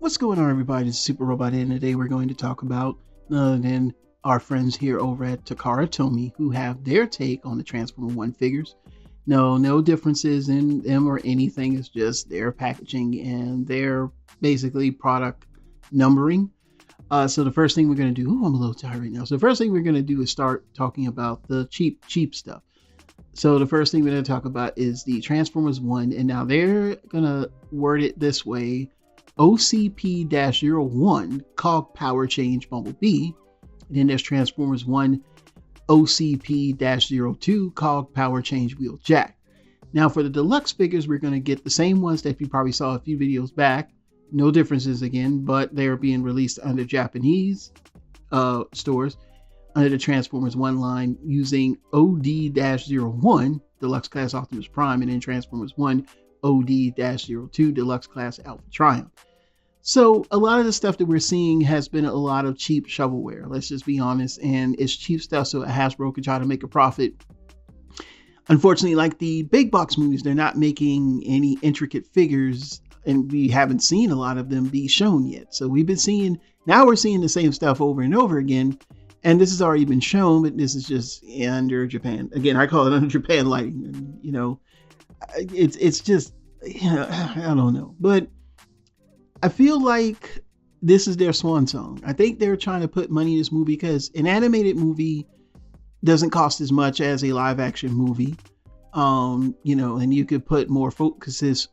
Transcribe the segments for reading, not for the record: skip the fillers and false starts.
What's going on, everybody? It's Super Robot, and today we're going to talk about none other than our friends here over at Takara Tomy, who have their take on the Transformer One figures. No differences in them or anything. It's just their packaging and their basically product numbering. So the first thing we're going to do, I'm a little tired right now. So the first thing we're going to do is start talking about the cheap stuff. So the first thing we're going to talk about is the Transformers One, and now they're going to word it this way. OCP-01 Cog Power Change Bumblebee. And then there's Transformers 1 OCP-02 Cog Power Change Wheeljack. Now for the deluxe figures, we're going to get the same ones that you probably saw a few videos back. No differences again, but they're being released under Japanese stores under the Transformers 1 line using OD-01 Deluxe Class Optimus Prime, and then Transformers 1 OD-02 Deluxe Class Alpha Trion. So a lot of the stuff that we're seeing has been a lot of cheap shovelware. Let's just be honest. And it's cheap stuff, so Hasbro can try to make a profit. Unfortunately, like the big box movies, they're not making any intricate figures, and we haven't seen a lot of them be shown yet. So we're seeing the same stuff over and over again. And this has already been shown, but this is just under Japan. Again, I call it under Japan lighting. And, it's just, I don't know. But I feel like this is their swan song. I think they're trying to put money in this movie because an animated movie doesn't cost as much as a live action movie. And you could put more focus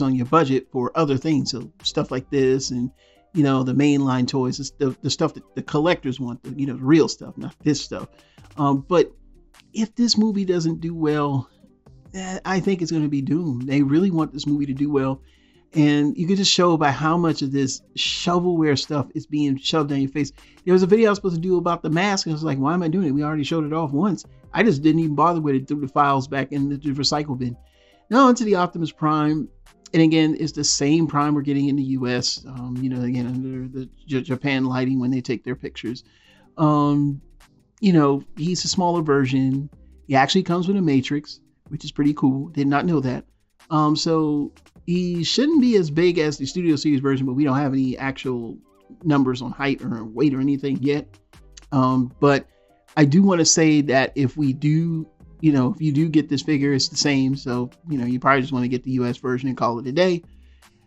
on your budget for other things. So stuff like this and, the mainline toys, the stuff that the collectors want, the real stuff, not this stuff. But if this movie doesn't do well, I think it's going to be doomed. They really want this movie to do well. And you could just show by how much of this shovelware stuff is being shoved down your face. There was a video I was supposed to do about the mask, and I was like, why am I doing it? We already showed it off once. I just didn't even bother with it, threw the files back in the recycle bin. Now onto the Optimus Prime. And again, it's the same Prime we're getting in the US, again, under the Japan lighting when they take their pictures. He's a smaller version. He actually comes with a Matrix, which is pretty cool. Did not know that. So he shouldn't be as big as the Studio Series version, but we don't have any actual numbers on height or weight or anything yet. But I do want to say that if you do get this figure, it's the same. So, you probably just want to get the US version and call it a day.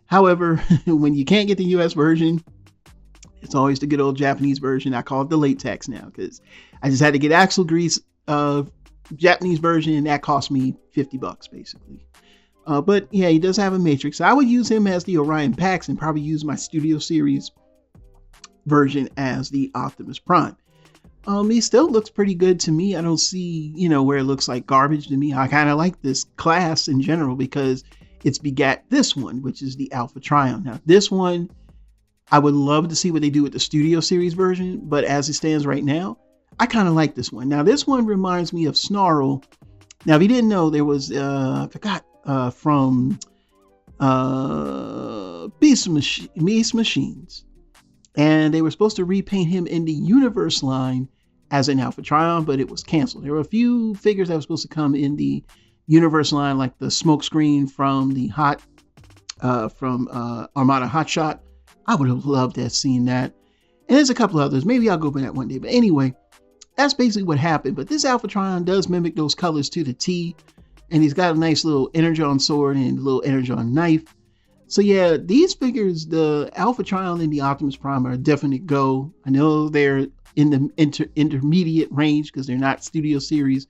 However, when you can't get the US version, it's always the good old Japanese version. I call it the latex now because I just had to get axle grease Japanese version, and that cost me $50 basically. But yeah, he does have a Matrix. I would use him as the Orion Pax and probably use my Studio Series version as the Optimus Prime. He still looks pretty good to me. I don't see, where it looks like garbage to me. I kind of like this class in general because it's begat this one, which is the Alpha Trion. Now, this one, I would love to see what they do with the Studio Series version, but as it stands right now, I kind of like this one. Now, this one reminds me of Snarl. Now, if you didn't know, there was, from Beast Machines, and they were supposed to repaint him in the Universe line as an Alpha Trion, but it was canceled. There were a few figures that were supposed to come in the Universe line, like the smoke screen from the Armada Hotshot. I would have loved to have seen that. And there's a couple others. Maybe I'll go over that one day. But anyway, that's basically what happened. But this Alpha Trion does mimic those colors to the T. And he's got a nice little Energon sword and a little Energon knife. So yeah, these figures, the Alpha Trion and the Optimus Prime, are a definite go. I know they're in the intermediate range because they're not Studio Series,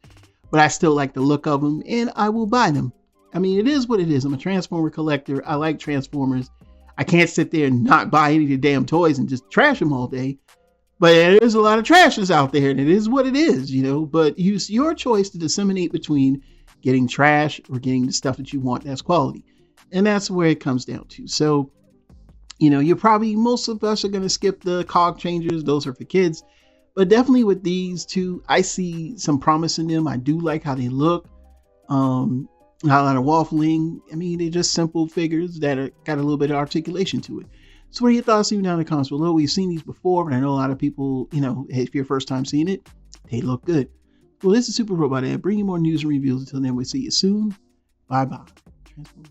but I still like the look of them and I will buy them. I mean, it is what it is. I'm a Transformer collector. I like Transformers. I can't sit there and not buy any of the damn toys and just trash them all day. But there's a lot of trashes out there, and it is what it is, But use your choice to disseminate between getting trash or getting the stuff that you want that's quality. And that's where it comes down to. So, most of us are going to skip the cog changers. Those are for kids. But definitely with these two, I see some promise in them. I do like how they look. Not a lot of waffling. I mean, they're just simple figures that got a little bit of articulation to it. So what are your thoughts? Leave down in the comments below. We've seen these before, but I know a lot of people, if you're first time seeing it, they look good. Well, this is Super Robot Ed, bringing more news and reviews. Until then, we'll see you soon. Bye-bye. Transform.